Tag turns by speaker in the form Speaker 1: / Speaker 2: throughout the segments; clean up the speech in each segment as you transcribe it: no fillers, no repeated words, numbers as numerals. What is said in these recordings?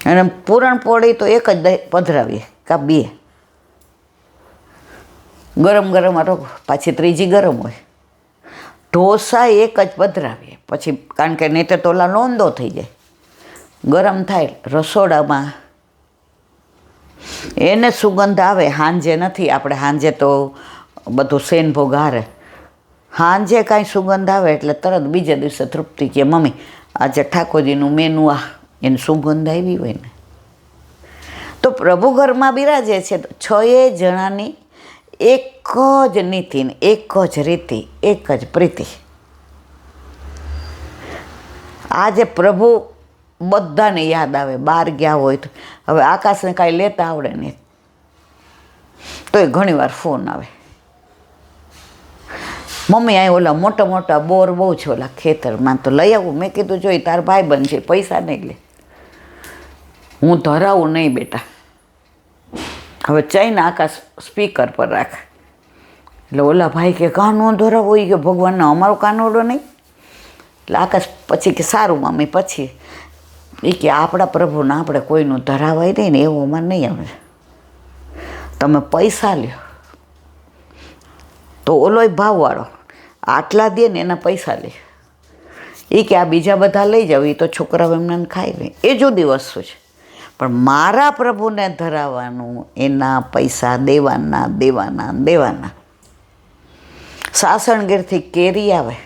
Speaker 1: અને પૂરણપોળી તો એક જ પધરાવીએ કાં બે, ગરમ ગરમ આટો પાછી ત્રીજી ગરમ હોય. ઢોસા એક જ પધરાવીએ પછી, કારણ કે નહીં તો ઓલા લોંદો થઈ જાય. ગરમ થાય રસોડામાં એને સુગંધ આવે. સાંજે નથી, આપણે સાંજે તો બધું સેન ભોગ હારે. સાંજે કાંઈ સુગંધ આવે એટલે તરત બીજે દિવસે તૃપ્તિ કે મમ્મી આજે ઠાકોરજીનું મેનુ આ, એની સુગંધ આવી હોય ને. તો પ્રભુ ઘરમાં બિરાજે છે. 6 જણાની એક જ નીતિ, એક જ રીતિ, એક જ પ્રીતિ. આજે પ્રભુ બધાને યાદ આવે. બહાર ગયા હોય તો હવે આકાશને કાંઈ લેતા આવડે નહીં તોય ઘણીવાર ફોન આવે, મમ્મી અહીં ઓલા મોટા મોટા બોર બહુ છે ઓલા ખેતરમાં, તો લઈ આવું. મેં કીધું જોઈ તાર ભાઈબંધ છે, પૈસા નહીં લે, હું ધરાવું નહીં બેટા. હવે ચાઈને આકાશ સ્પીકર પર રાખ. એટલે ઓલા ભાઈ કે કાનો ધરાવો, એ કે ભગવાનને અમારો કાનોડો નહીં. એટલે આકાશ પછી કે સારું મમ્મી. પછી એ કે આપણા પ્રભુને આપણે કોઈનું ધરાવાય નહીં ને એવું અમારે નહીં આવે, તમે પૈસા લ્યો. તો ઓલોય ભાવવાળો આટલા દે ને એના પૈસા લે. એ કે આ બીજા બધા લઈ જાવ, એ તો છોકરાઓ એમને ખાઈ લે, એ જુદી વસ્તુ છે. પણ મારા પ્રભુને ધરાવવાનું એના પૈસા દેવાના દેવાના દેવાના. સાસણગીરથી કેરી આવે,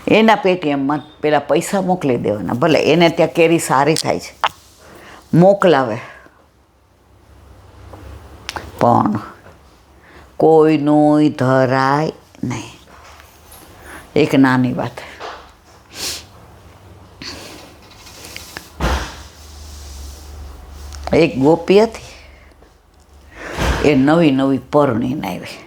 Speaker 1: એના પેટીએમમાં પેલા પૈસા મોકલી દેવાના. ભલે એને ત્યાં કેરી સારી થાય છે, મોકલાવે, પણ કોઈનું ધરાય નહીં. એક નાની વાત, એક ગોપી હતી, એ નવી નવી પરણીને આવી.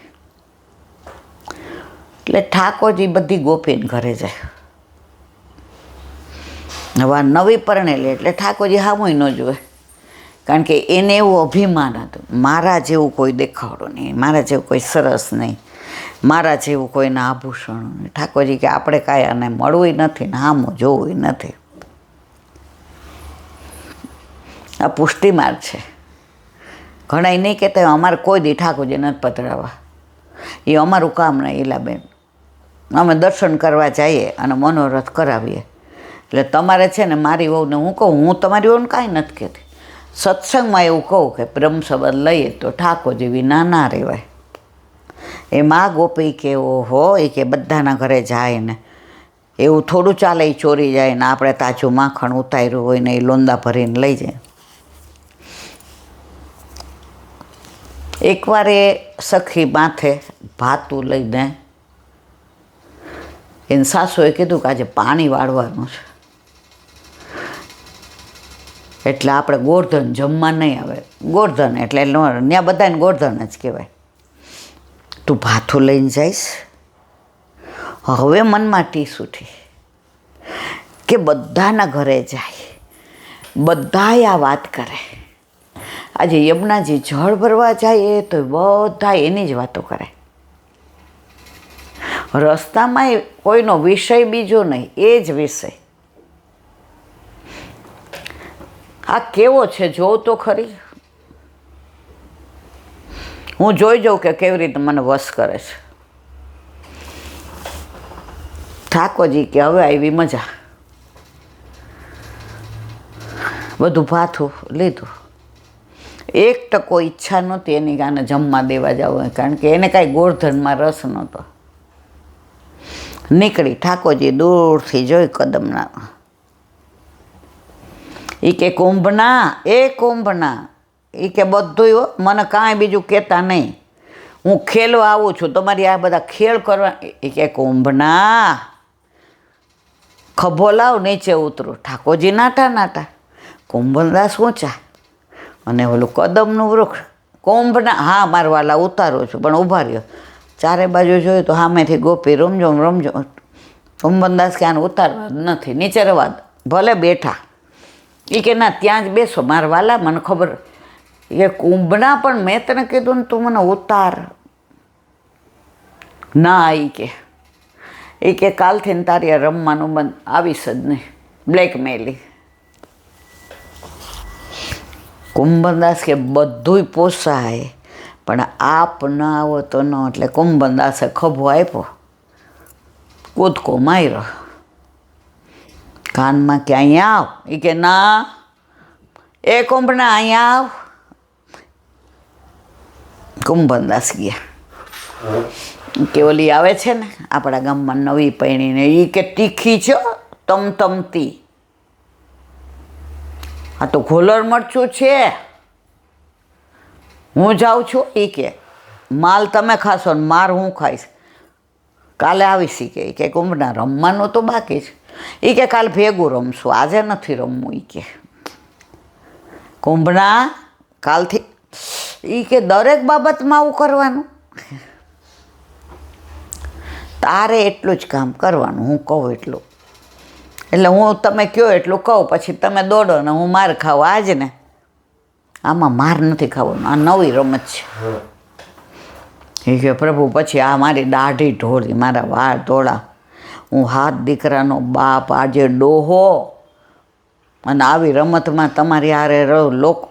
Speaker 1: એટલે ઠાકોરજી બધી ગોપીને ઘરે જાય. હવે નવી પરણેલી એટલે ઠાકોરજી હામુય ન જોવે, કારણ કે એને એવું અભિમાન હતું, મારા જેવું કોઈ દેખાડો નહીં, મારા જેવું કોઈ સરસ નહીં, મારા જેવું કોઈના આભૂષણો નહીં. ઠાકોરજી કે આપણે કાંઈ આને મળવું નથી ને હામું જોવું નથી. આ પુષ્ટિ માર્ગ છે. ઘણા નહીં કહેતા અમારે કોઈ દી ઠાકોરજી નથી પધરાવા, એ અમારું કામ નહીં. ઈલાબેન અમે દર્શન કરવા જઈએ અને મનોરથ કરાવીએ. એટલે તમારે છે ને મારી વહુને હું કહું, હું તમારી વહુને કાંઈ નથી કહેતી. સત્સંગમાં એવું કહું કે બ્રહ્મ સંબંધ લઈએ તો ઠાકોરજી વિના ના રહેવાય. એ મા ગોપી કે ઓહો, એ કે બધાના ઘરે જાય ને એવું થોડું ચાલે, એ ચોરી જાય ને આપણે તાજું માખણ ઉતાર્યું હોય ને એ લોંદા ભરીને લઈ જાય. એકવાર એ સખી માથે ભાતું લઈને એને સાસુએ કીધું કે આજે પાણી વાળવાનું છે, એટલે આપણે ગોર્ધન જમવા નહીં આવે. ગોર્ધન એટલે ત્યાં બધાને ગોર્ધન જ કહેવાય. તું ભાથું લઈને જઈશ. હવે મનમાં ટીસ ઉઠી કે બધાના ઘરે જાય, બધાય આ વાત કરે. આજે યમુનાજી જળ ભરવા જાય તો બધા એની જ વાતો કરે. રસ્તામાં કોઈનો વિષય બીજો નહીં, એ જ વિષય. આ કેવો છે જોઉં તો ખરી. હું જોઈ જાઉં કે કેવી રીતે મને વશ કરે છે. ઠાકોરજી કે હવે આવી મજા. બધું ભાથું લીધું. એક ટકો ઈચ્છા નહોતી એની ગાને જમવા દેવા જવું, કારણ કે એને કાંઈ ગોળધનમાં રસ નહોતો. નીકળી. ઠાકોરજી દૂરથી જોઈ કદમના. એ કે કુંભના, એ કુંભના, એ કે બધું મને કાંઈ બીજું કહેતા નહીં, હું ખેલવા આવું છું, તમારી આ બધા ખેલ કરવા. એ કે કુંભના ખભો લાવ, નીચે ઉતરું. ઠાકોરજી નાટા નાટા, કુંભદાસ ઊંચા, અને ઓલું કદમનું વૃક્ષ. કુંભના, હા મારા વાલા ઉતારું છું, પણ ઊભા રહ્યો. ચારે બાજુ જોયું તો સામેથી ગોપી રમજો રમજો. કુંભદાસ કે આને ઉતારવા નથી, નીચે રવા દો. ભલે બેઠા. એ કે ના ત્યાં જ બેસો મારા વાલા, મને ખબર. એ કુંભના પણ મેં તને કીધું ને તું મને ઉતાર. ના, એ કે કાલથી ને તારી રમવાનું બંધ, આવીશ જ નહીં. બ્લેકમેલી. કુંભનદાસ કે બધુંય પોસાય પણ આપ ન આવો તો ન. એટલે કુંભનદાસે ખભો આપ્યો, કૂદકો માર્યો કાનમાં કે અહીંયા આવ. એ કે ના, એ કુંભના અહીંયા આવ. કુંભનદાસ ગયા કે ઓલી આવે છે ને આપણા ગામમાં નવી પૈણીને, એ કે તીખી છે તમતમતી, આ તો ઘોલર મરચું છે, હું જાઉં છું. એ કે માલ તમે ખાશો ને માર હું ખાઈશ, કાલે આવીશ. કે કુંભના રમવાનું તો બાકી છે. એ કે કાલે ભેગું રમશું, આજે નથી રમવું. એ કે કુંભના કાલથી. એ કે દરેક બાબતમાં આવું કરવાનું, તારે એટલું જ કામ કરવાનું, હું કહું એટલું. એટલે હું તમે કહો એટલું કહું, પછી તમે દોડો ને હું માર ખાવ. આજ ને આમાં માર નથી ખાવાનો, આ નવી રમત છે. એ કે પ્રભુ પછી આ મારી દાઢી ઢોળી, મારા વાળ ધોળા, હું હાથ દીકરાનો બાપ, આજે ડોહો, અને આવી રમતમાં તમારી હારે રહો. લોકો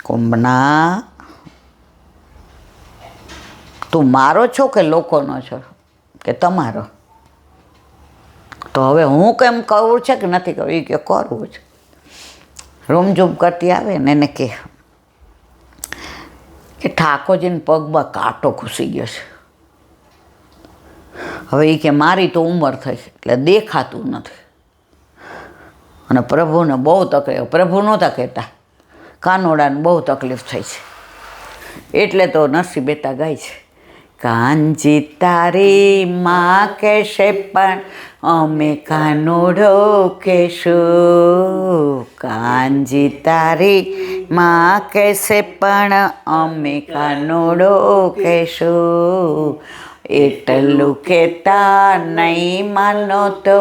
Speaker 1: કુંભના તું મારો છો કે લોકોનો છો કે તમારો? તો હવે હું કેમ કરવું છે કે નથી કરવું? એ કે કરવું છે. રૂમઝૂમ કરતી આવે ને એને કે ઠાકોરજીને પગમાં કાંટો ઘૂસી ગયો છે. હવે એ કે મારી તો ઉંમર થઈ એટલે દેખાતું નથી, અને પ્રભુને બહુ તકલીફ. પ્રભુ નહોતા કહેતા, કાનોડાને બહુ તકલીફ થઈ છે. એટલે તો નરસિંહબેટા ગાય છે, કાંજી તારી માં કહેશે પણ અમે કાનુડો કહેશું. કાંજી તારી માં કહેશે પણ અમે કાનુડો કહેશું. એટલું કહેતા નહીં માનો તો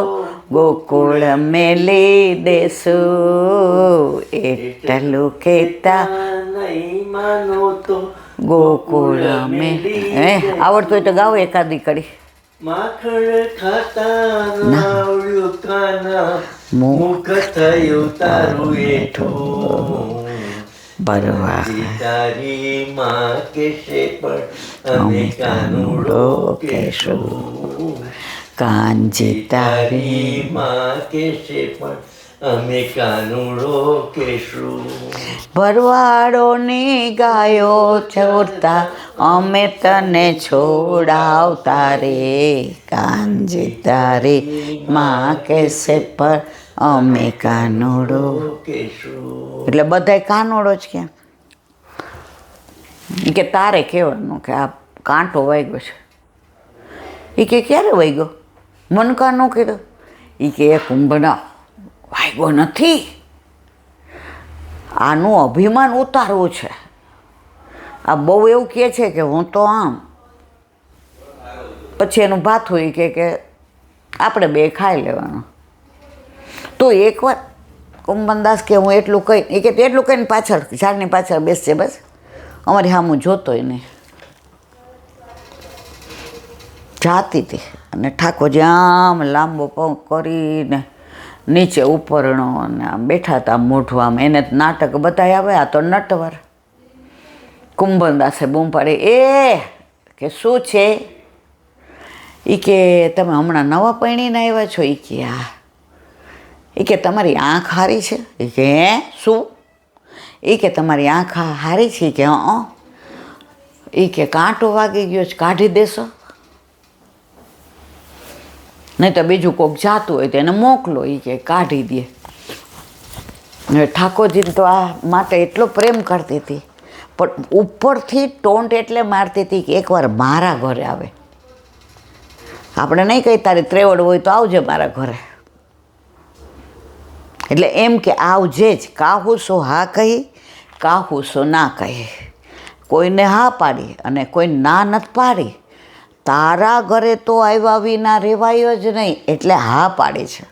Speaker 1: ગોકુળ મેલી દેશું. એટલું કહેતા નહીં માનો તો ગોકુળ મેલી. આવડતું હોય તો ગાઓ એકાદી કડી.
Speaker 2: માખણ ખાતા નાવડ્યું કાના, મુખ થયું તારું એઠું.
Speaker 1: બરવા
Speaker 2: તારી માં કહેશે પણ અમે કાનુડો કહેશું.
Speaker 1: કાંજી
Speaker 2: તારી માં કહેશે પણ અમે કાનુડો કહેશું.
Speaker 1: ભરવાડોની ગાયો ચોરતા અમે તને છોડાવતા રે. કાંજી તારી માં કહેશે પણ અમે કાનુડો
Speaker 2: કહેશું.
Speaker 1: એટલે બધાય કાનુડો જ કે. એ કે તારે કહેવાનું કે આ કાંટો વાગ્યો છે. એ કે ક્યારે વાગ્યો? મનકાનો કીધું. એ કે કુંભના વાગ્યો નથી, આનું અભિમાન ઉતારવું છે. આ બહુ એવું કહે છે કે હું તો આમ, પછી એનું ભાથું એ કે આપણે બે ખાઈ લેવાનું. તો એકવાર કુંભનદાસ કે હું એટલું કહી, એ કે એટલું કહીને પાછળ ઝાડની પાછળ બેસશે, બસ અમારી સામું જોતોય નહીં. જાતી હતી અને ઠાકોરજી આમ લાંબો પગ કરીને નીચે ઉપરણો અને આમ બેઠા હતા, મોઢું આમ. એને નાટક બતાવી આવે, આ તો નટવર. કુંભનદાસે બૂમ પાડી, એ કે શું છે? એ કે તમે હમણાં નવા પૈણીને આવ્યા છો? એ કે હા. એ કે તમારી આંખ હારી છે? એ કે હે શું? એ કે તમારી આંખ હારી છે? કે હં. એ કે કાંટો વાગી ગયો છે, કાઢી દેશો? નહીં તો બીજું કોઈક જાતું હોય તો એને મોકલો. એ કે કાઢી દે. હવે ઠાકોરજીને તો આ માટે એટલો પ્રેમ કરતી હતી, પણ ઉપરથી ટોન્ટ એટલે મારતી હતી કે એકવાર મારા ઘરે આવે. આપણે નહીં કહી તારી ત્રેવડ હોય તો આવજે મારા ઘરે. એટલે એમ કે આવજે જ. કાહુસો હા કહી, કાહુસો ના કહી. કોઈને હા પાડી અને કોઈ ના નથી પાડી. તારા ઘરે તો આવ્યા વિના રહેવાય જ નહીં, એટલે હા પાડી છે.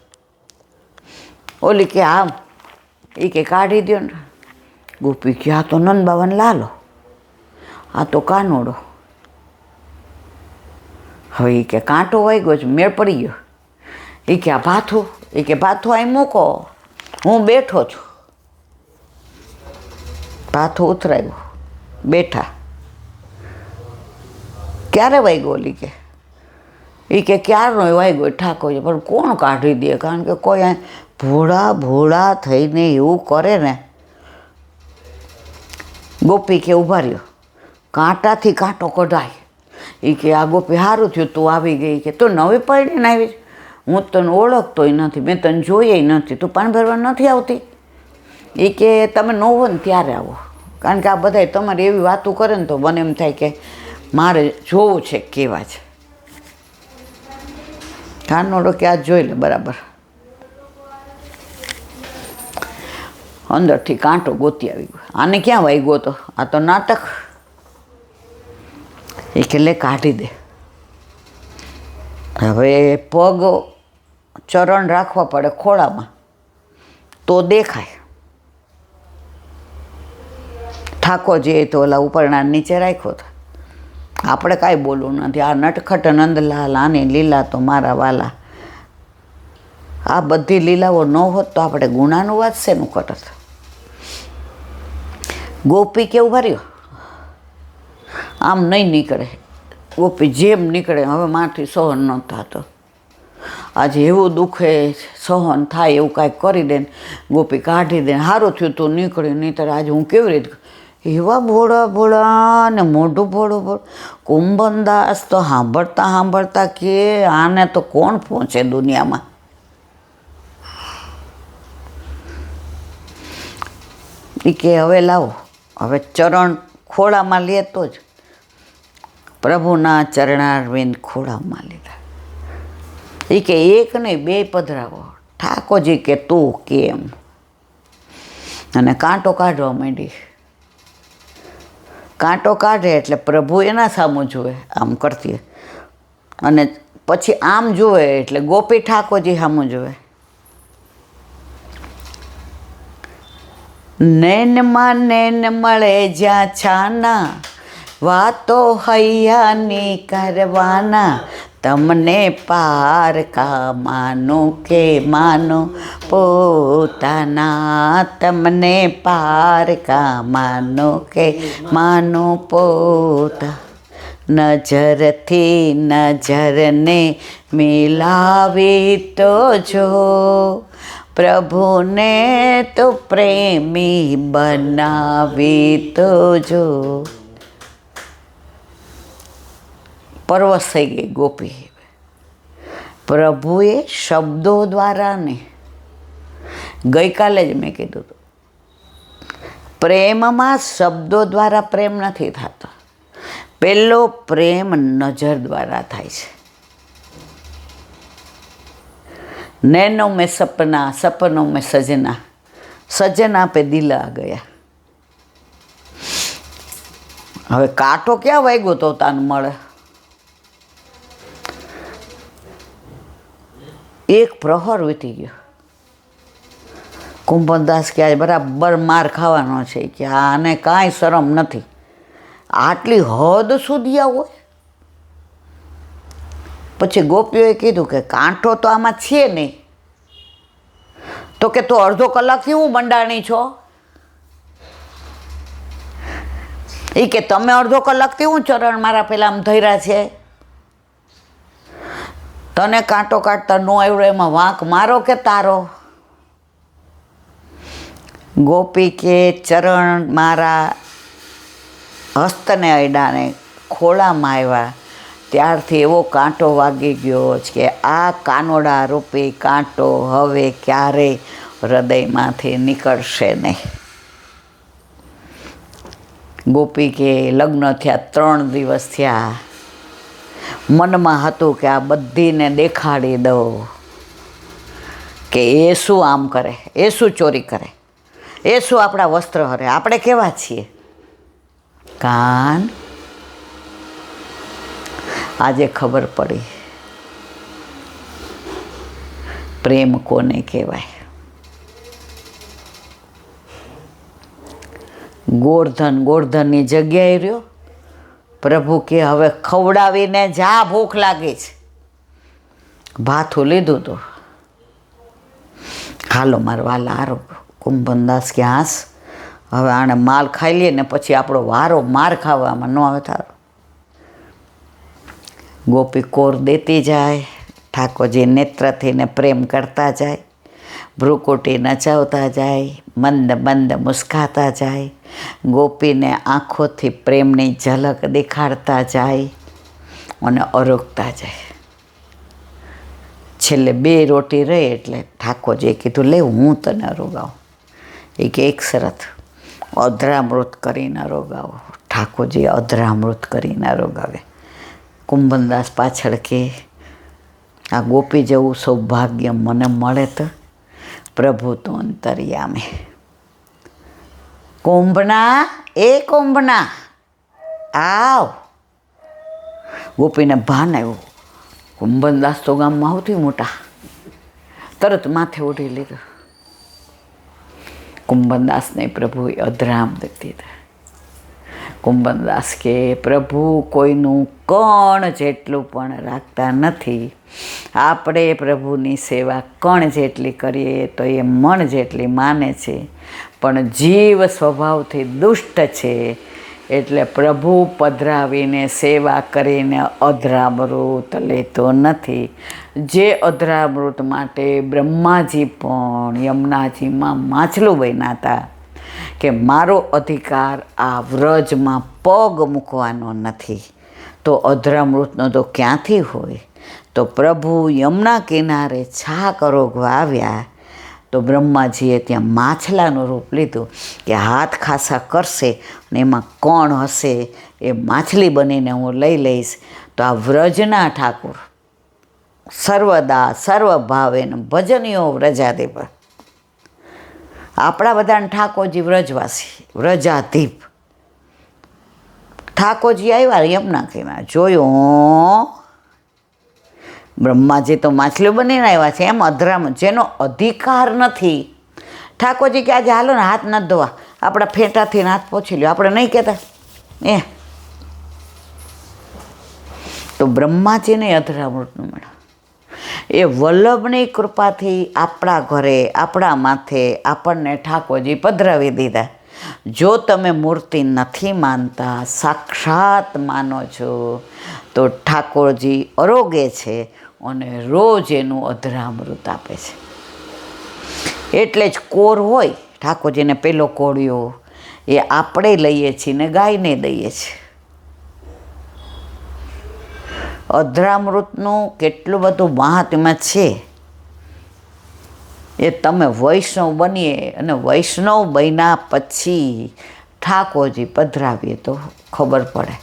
Speaker 1: ઓલી કે આમ, એ કે કાઢી દો ને. ગોપી કે આ તો નંદ બાવાને લાલો, આ તો કાનોડો. હવે એ કે કાંટો વાગ્યો છે, મેળ પડી ગયો. એ કે આ ભાથું? એ કે ભાથું અહીં મૂકો, હું બેઠો છું. ભાથું ઉતરાયું, બેઠા. ક્યારે વાગ્યો ઓલી કે એ કે ક્યારનો વાગ્યો ઠાકોર, પણ કોણ કાઢી દે? કારણ કે કોઈ ભોળા ભોળા થઈને એવું કરે ને. ગોપી કે ઊભા રહ્યો, કાંટાથી કાંટો કઢાય. એ કે આ ગોપી સારું થયું તું આવી ગઈ, કે તું નવી પડીને આવી, હું તને ઓળખતોય નથી, મેં તને જોઈએ નથી, તું પાણી ભરવા નથી આવતી. એ કે તમે ન હો ને ત્યારે આવો, કારણ કે આ બધા તમારી એવી વાતો કરે ને તો મને એમ થાય કે મારે જોવું છે કેવા છે. કાનોડો કે આ જોઈ લે બરાબર. અંદરથી કાંટો ગોતી આવી ગયો. આને ક્યાં વાગ્યો હતો? આ તો નાટક. એ કે લે કાઢી દે. હવે પગ ચરણ રાખવા પડે ખોળામાં તો દેખાય. ઠાકોરજીએ તો ઓલા ઉપરના નીચે રાખ્યો હતો. આપણે કાંઈ બોલવું નથી. આ નટખટ નંદલાલ, આની લીલા તો મારા વાલા. આ બધી લીલાઓ ન હોત તો આપણે ગુનાનું વાત શેનું કરત? ગોપી કેવું ભર્યો, આમ નહીં નીકળે. ગોપી જેમ નીકળે હવે માથી સહન ન થતો. આજે એવું દુઃખે સહન થાય એવું કાંઈક કરી દે ને ગોપી કાઢી દે. સારું થયું તું નીકળી, નહીંતર આજે હું કેવી રીતે. એવા ભોળા ભોળા ને મોઢું ભોળું ભોળું. કુંભનદાસ તો સાંભળતા સાંભળતા કે આને તો કોણ પહોંચે દુનિયામાં. એ કે હવે લાવો, હવે ચરણ ખોળામાં લે તો જ. પ્રભુના ચરણારવિંદ ખોળામાં લીધા. એ કે એક નહીં બે પધરાવો. ઠાકોરજી કે તું કેમ? અને કાંટો કાઢવા માંડી. કાંટો કાઢે એટલે પ્રભુ એના સામું જુએ, આમ કરતી. અને પછી આમ જુએ એટલે ગોપી ઠાકોરજી સામું જુએ. નૈનમાં નૈન મળે જ્યાં છાના, વાતો હૈયાની કરવાના. તમને પારકા માનો કે માનો પોતાના. તમને પારકા માનો કે માનો પોતા. નજરથી નજરને મિલાવી તો જો, પ્રભુને તો પ્રેમી બનાવી તો જો. પરવશ થઈ ગઈ ગોપી. પ્રભુએ શબ્દો દ્વારા ને, ગઈકાલે જ મેં કીધું હતું, પ્રેમમાં શબ્દો દ્વારા પ્રેમ નથી થતો. પહેલો પ્રેમ નજર દ્વારા થાય છે. નૈનો મેં સપના, સપનો મેં સजना, સजना પે દિલ આ ગયા. હવે કાંટો ક્યાં વાગ્યો તો તાન મળે? એક પ્રહર વીતી ગયો. કુંભનદાસ કે આજે બરાબર માર ખાવાનો છે, કે આને કાંઈ શરમ નથી. આટલી હદ સુધી આવો. પછી ગોપીઓએ કીધું કે કાંટો તો આમાં છે નહીં. તો કે તું અડધો કલાકથી હું મંડાણી છો? એ કે તમે અડધો કલાકથી હું ચરણ મારા પેલા આમ ધર્યા છે. તને કાંટો કાઢતા ન આવડે એમાં વાંક મારો કે તારો? ગોપી કે ચરણ મારા હસ્તને અડાને ખોળામાં આવ્યા ત્યારથી એવો કાંટો વાગી ગયો છે કે આ કાનોડા રૂપી કાંટો હવે ક્યારેય હૃદયમાંથી નીકળશે નહીં. ગોપી કે લગ્ન થયા 3 દિવસ થયા. મનમાં હતું કે આ બધીને દેખાડી દઉં કે એ શું આમ કરે, એ શું ચોરી કરે, એ શું આપણા વસ્ત્ર હરે, આપણે કેવા છીએ. કાન આજે ખબર પડી પ્રેમ કોને કહેવાય. ગોળધનની જગ્યાએ રહ્યો. પ્રભુ કે હવે ખવડાવીને જા, ભૂખ લાગી છે. ભાથું લીધું તો હાલો મારવા લારો. કુંભનદાસ કે હાસ હવે આણે માલ ખાઈ લઈએ ને પછી આપણો વારો માર ખાવામાં ન આવે તારો. ગોપી કોર દેતી જાય, ઠાકોરજી નેત્રથી ને પ્રેમ કરતા જાય, ભ્રુકુટી નચાવતા જાય, મંદ મંદ મુસ્કાતા જાય, ગોપીને આંખોથી પ્રેમની ઝલક દેખાડતા જાય અને અરોગતા જાય. છેલ્લે 2 રોટી રહી એટલે ઠાકોરજીએ કીધું લે હું તને અરોગાવું. એ કે એક શરત, અધરામૃત કરીને અરોગાવો. ઠાકોરજી અધરામૃત કરીને અરોગાવે. કુંભનદાસ પાછળ કે આ ગોપી જેવું સૌભાગ્ય મને મળે તો પ્રભુ તો અંતર્યામે. કુંભના એ કુંભના આવ. ગોપીને ભાન આવ્યું, કુંભનદાસ તો ગામમાં સૌથી મોટા. તરત માથે ઓઢી લીધું. કુંભનદાસને પ્રભુએ અધરામૃત દીધા. કુંભનદાસ કે પ્રભુ કોઈનું કણ જેટલું પણ રાખતા નથી. આપણે પ્રભુની સેવા કણ જેટલી કરીએ તો એ મણ જેટલી માને છે, પણ જીવ સ્વભાવથી દુષ્ટ છે. એટલે પ્રભુ પધરાવીને સેવા કરીને અધરામૃત લેતો નથી. જે અધરામૃત માટે બ્રહ્માજી પણ યમુનાજીમાં માછલું બન્યા હતા કે મારો અધિકાર આ વ્રજમાં પગ મૂકવાનો નથી, તો અધરામૃતનો તો ક્યાંથી હોય? તો પ્રભુ યમુના કિનારે છાક અરોગવા આવ્યા તો બ્રહ્માજીએ ત્યાં માછલાનું રૂપ લીધું કે હાથ ખાસા કરશે અને એમાં કોણ હશે એ માછલી બનીને હું લઈ લઈશ. તો આ વ્રજના ઠાકોર સર્વદા સર્વભાવેન ભજનીયો વ્રજાધિપ. આપણા બધાને ઠાકોરજી વ્રજવાસી, વ્રજાધિપ. ઠાકોરજી આવ્યા યમુના કિનારે, જોયું બ્રહ્માજી તો માછલીઓ બનીને આવ્યા છે, એમ અધરામૃત જેનો અધિકાર નથી. ઠાકોરજી કે આજે હાલો ને હાથ નથી ધોવા, આપણા ફેંટાથી હાથ પોછી લ્યો, આપણે નહીં કહેતા એ. તો બ્રહ્માજીને અધરામૃતનું મળે. એ વલ્લભની કૃપાથી આપણા ઘરે આપણા માથે આપણને ઠાકોરજી પધરાવી દીધા. જો તમે મૂર્તિ નથી માનતા, સાક્ષાત માનો છો, તો ઠાકોરજી અરોગે છે અને રોજ એનું અધરામૃત આપે છે. એટલે જ કોર હોય ઠાકોરજીને પેલો કોળિયો એ આપણે લઈએ છીએ ને ગાયને દઈએ છીએ. અધરામૃતનું કેટલું બધું મહાત્મ્ય છે એ તમે વૈષ્ણવ બનીએ અને વૈષ્ણવ બન્યા પછી ઠાકોરજી પધરાવીએ તો ખબર પડે.